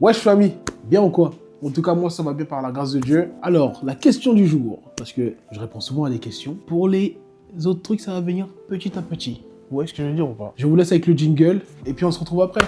Wesh famille, bien ou quoi? En tout cas, moi, ça va bien par la grâce de Dieu. Alors, la question du jour, parce que je réponds souvent à des questions. Pour les autres trucs, ça va venir petit à petit. Vous voyez ce que je veux dire ou pas? Je vous laisse avec le jingle, et puis on se retrouve après.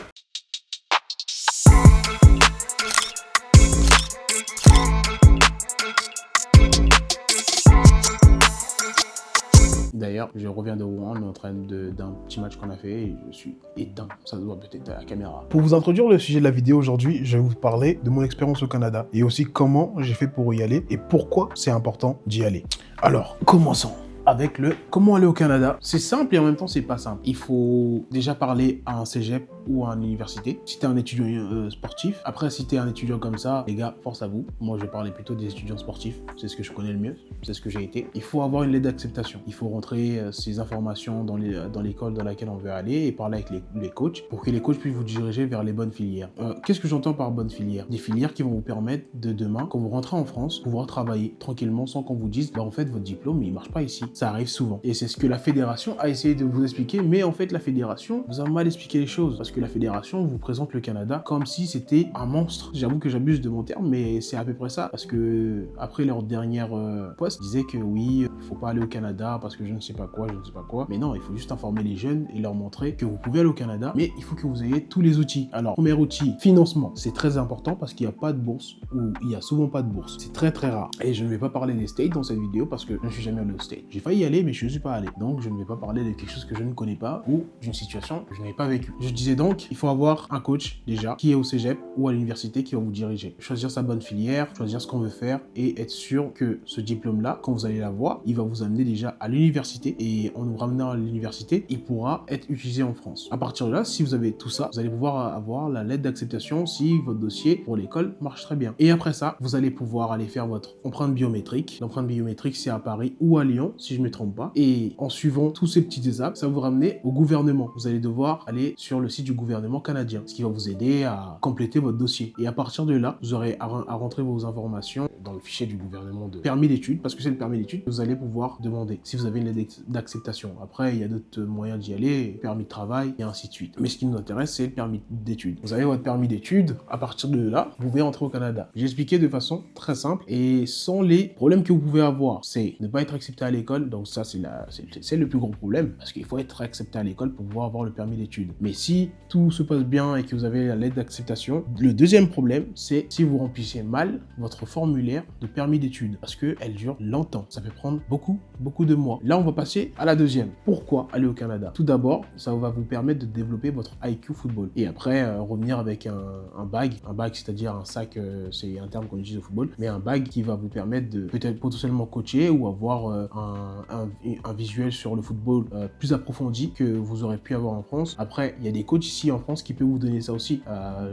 D'ailleurs, je reviens de Rouen, on est en train d'un petit match qu'on a fait et je suis éteint. Ça se voit peut-être à la caméra. Pour vous introduire le sujet de la vidéo aujourd'hui, je vais vous parler de mon expérience au Canada et aussi comment j'ai fait pour y aller et pourquoi c'est important d'y aller. Alors, commençons avec le comment aller au Canada. C'est simple et en même temps c'est pas simple. Il faut déjà parler à un cégep ou à une université. Si t'es un étudiant sportif, après si t'es un étudiant comme ça, les gars, force à vous. Moi je parlais plutôt des étudiants sportifs, c'est ce que je connais le mieux, c'est ce que j'ai été. Il faut avoir une lettre d'acceptation. Il faut rentrer ces informations dans l'école dans laquelle on veut aller et parler avec les coachs pour que les coachs puissent vous diriger vers les bonnes filières. Qu'est-ce que j'entends par bonnes filières? Des filières qui vont vous permettre de demain, quand vous rentrez en France, pouvoir travailler tranquillement sans qu'on vous dise bah en fait votre diplôme il marche pas ici. Ça arrive souvent. Et c'est ce que la fédération a essayé de vous expliquer, mais en fait la fédération vous a mal expliqué les choses parce que la fédération vous présente le Canada comme si c'était un monstre. J'avoue que j'abuse de mon terme, mais c'est à peu près ça parce que après leur dernière poste disait que oui, il faut pas aller au Canada parce que je ne sais pas quoi, mais non, il faut juste informer les jeunes et leur montrer que vous pouvez aller au Canada, mais il faut que vous ayez tous les outils. Alors, premier outil, financement, c'est très important parce qu'il n'y a pas de bourse ou il y a souvent pas de bourse. C'est très très rare. Et je ne vais pas parler des States dans cette vidéo parce que je ne suis jamais allé aux States. J'ai failli y aller, mais je ne suis pas allé. Donc, je ne vais pas parler de quelque chose que je ne connais pas ou d'une situation que je n'ai pas vécue. Je disais donc, il faut avoir un coach déjà qui est au cégep ou à l'université qui va vous diriger. Choisir sa bonne filière, choisir ce qu'on veut faire et être sûr que ce diplôme-là, quand vous allez l'avoir, il va vous amener déjà à l'université et en nous ramenant à l'université, il pourra être utilisé en France. À partir de là, si vous avez tout ça, vous allez pouvoir avoir la lettre d'acceptation si votre dossier pour l'école marche très bien. Et après ça, vous allez pouvoir aller faire votre empreinte biométrique. L'empreinte biométrique, c'est à Paris ou à Lyon, si je ne me trompe pas. Et en suivant tous ces petites étapes, ça va vous ramener au gouvernement. Vous allez devoir aller sur le site du gouvernement canadien, ce qui va vous aider à compléter votre dossier. Et à partir de là, vous aurez à rentrer vos informations dans le fichier du gouvernement de permis d'études, parce que c'est le permis d'études que vous allez pouvoir demander si vous avez une lettre d'acceptation. Après, il y a d'autres moyens d'y aller, permis de travail et ainsi de suite. Mais ce qui nous intéresse, c'est le permis d'études. Vous avez votre permis d'études, à partir de là, vous pouvez entrer au Canada. J'ai expliqué de façon très simple et sans les problèmes que vous pouvez avoir. C'est ne pas être accepté à l'école, donc ça c'est le plus gros problème, parce qu'il faut être accepté à l'école pour pouvoir avoir le permis d'études. Mais si tout se passe bien et que vous avez la lettre d'acceptation, le deuxième problème, c'est si vous remplissez mal votre formulaire de permis d'études, parce qu'elle dure longtemps. Ça peut prendre beaucoup de mois. Là, on va passer à la deuxième. Pourquoi aller au Canada? Tout d'abord, ça va vous permettre de développer votre IQ football. Et après, revenir avec un bag, c'est-à-dire un sac, c'est un terme qu'on utilise au football, mais un bag qui va vous permettre de peut-être potentiellement coacher ou avoir un visuel sur le football plus approfondi que vous aurez pu avoir en France. Après, il y a des coachs ici en France qui peuvent vous donner ça aussi.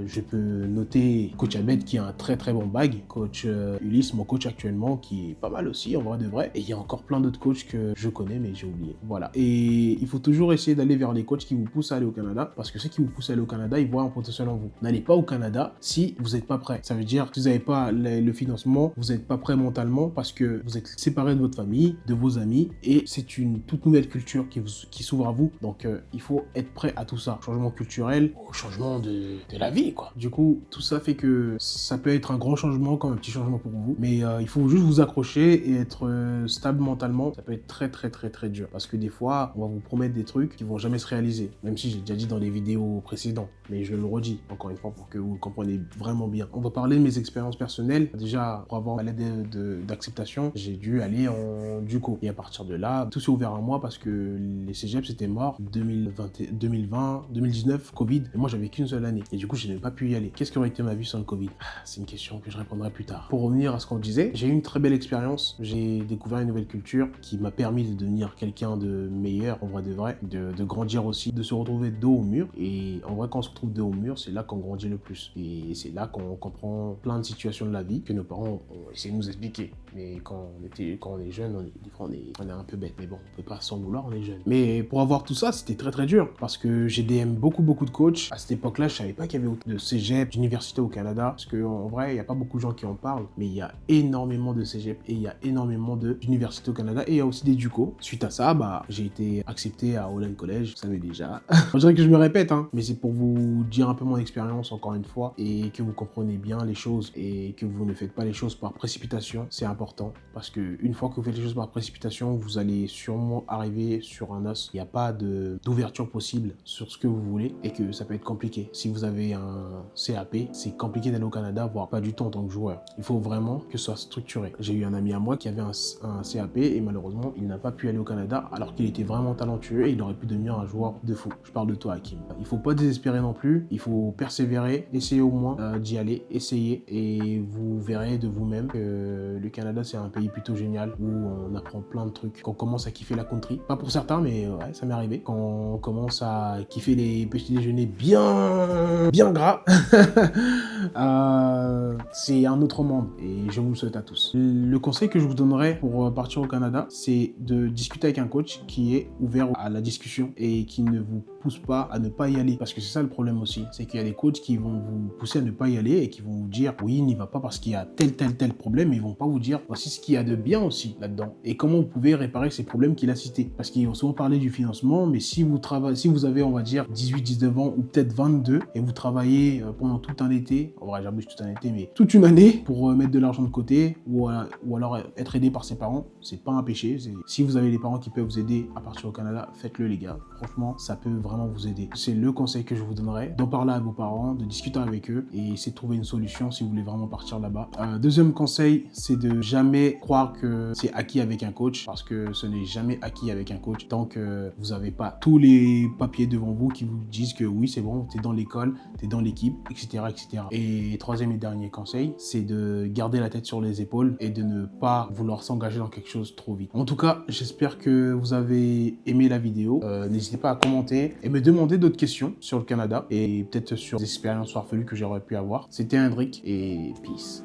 Je peux noter coach Abed qui a un très très bon bag, coach Ulysse, mon coach actuellement, qui est pas mal aussi en vrai de vrai. Et il y a encore plein d'autres coachs que je connais mais j'ai oublié. Voilà. Et il faut toujours essayer d'aller vers les coachs qui vous poussent à aller au Canada, parce que ceux qui vous poussent à aller au Canada, ils voient un potentiel en vous. N'allez pas au Canada si vous n'êtes pas prêt. Ça veut dire que vous n'avez pas le financement, vous n'êtes pas prêt mentalement parce que vous êtes séparé de votre famille, de vos amis, et c'est une toute nouvelle culture qui s'ouvre à vous. Donc il faut être prêt à tout ça. Changement culturel, au changement de la vie, quoi. Du coup, tout ça fait que ça peut être un grand changement comme un petit changement pour vous, mais il faut juste vous accrocher et être stable mentalement. Ça peut être très dur, parce que des fois, on va vous promettre des trucs qui vont jamais se réaliser, même si j'ai déjà dit dans les vidéos précédentes, mais je le redis encore une fois pour que vous le compreniez vraiment bien. On va parler de mes expériences personnelles. Déjà, pour avoir ma lettre d'acceptation, j'ai dû aller en DUCO. Et à partir de là, tout s'est ouvert à moi parce que les cégeps c'était mort 2019, Covid, et moi j'avais qu'une seule année. Et du coup, je n'ai pas pu y aller. Qu'est-ce qui aurait été ma vie sans le Covid? C'est une question que je répondrai plus tard. Pour revenir à ce qu'on disait, j'ai eu une très belle expérience. J'ai découvert une nouvelle culture qui m'a permis de devenir quelqu'un de meilleur, en vrai de vrai, de grandir aussi, de se retrouver dos au mur. Et en vrai, quand on se retrouve dos au mur, c'est là qu'on grandit le plus. Et c'est là qu'on comprend plein de situations de la vie que nos parents ont essayé de nous expliquer. Mais quand on est jeune, des fois on est un peu bête. Mais bon, on peut pas s'en vouloir, on est jeune. Mais pour avoir tout ça, c'était très très dur parce que j'ai DM beaucoup de coachs. À cette époque-là, je savais pas qu'il y avait autant de cégep, d'universités au Canada parce qu'en vrai, il y a pas beaucoup de gens qui en parlent, mais il y a énormément de cégep et il y a énormément d'universités au Canada et il y a aussi des ducos. Suite à ça, j'ai été accepté à Holland College, vous savez déjà. On dirait que je me répète, hein, mais c'est pour vous dire un peu mon expérience encore une fois et que vous comprenez bien les choses et que vous ne faites pas les choses par précipitation. C'est important parce que une fois que vous faites les choses par précipitation, vous allez sûrement arriver sur un os. Il n'y a pas d'ouverture possible sur ce que vous voulez et que ça peut être compliqué. Si vous avez un CAP, c'est compliqué d'aller au Canada, voire pas du tout en tant que joueur. Il faut vraiment que ce soit structuré. J'ai eu un ami à moi qui avait un CAP et malheureusement, il n'a pas pu aller au Canada alors qu'il était vraiment talentueux et il aurait pu devenir un joueur de fou. Je parle de toi, Hakim. Il faut pas désespérer non plus. Il faut persévérer, essayer au moins d'y aller, essayer et vous verrez de vous-même que le Canada, c'est un pays plutôt génial où on apprend plein de trucs. Qu'on commence à kiffer la country. Pas pour certains, mais ouais, ça m'est arrivé. Quand on commence à kiffer les petits déjeuners bien gras, c'est un autre monde et je vous le souhaite à tous. Le conseil que je vous donnerais pour partir au Canada, c'est de discuter avec un coach qui est ouvert à la discussion et qui ne vous pousse pas à ne pas y aller. Parce que c'est ça le problème aussi, c'est qu'il y a des coachs qui vont vous pousser à ne pas y aller et qui vont vous dire oui, n'y va pas parce qu'il y a tel problème, mais ils vont pas vous dire voici ce qu'il y a de bien aussi là-dedans et comment vous pouvez réparer ces problèmes qu'il a cités. Parce qu'ils vont souvent parler du financement, mais si vous avez, on va dire, 18-19 ans ou peut-être 22 et vous travaillez pendant tout un été, en vrai j'abuse tout un été, mais toute une année pour mettre de l'argent de côté ou alors être aidé par ses parents, c'est pas un péché. Si vous avez des parents qui peuvent vous aider à partir au Canada, faites-le les gars. Franchement, ça peut vraiment vous aider. C'est le conseil que je vous donnerais, d'en parler à vos parents, de discuter avec eux et essayer de trouver une solution si vous voulez vraiment partir là-bas. Deuxième conseil, c'est de jamais croire que c'est acquis avec un coach parce que ce n'est jamais acquis avec un coach tant que vous n'avez pas tous les papiers devant vous qui vous disent que oui, c'est bon, t'es dans l'école, t'es dans l'équipe, etc., etc. Et troisième et dernier conseil, c'est de garder la tête sur les épaules et de ne pas vouloir s'engager dans quelque chose trop vite. En tout cas, j'espère que vous avez aimé la vidéo. N'hésitez pas à commenter et me demander d'autres questions sur le Canada et peut-être sur des expériences farfelues que j'aurais pu avoir. C'était Hendrik et peace.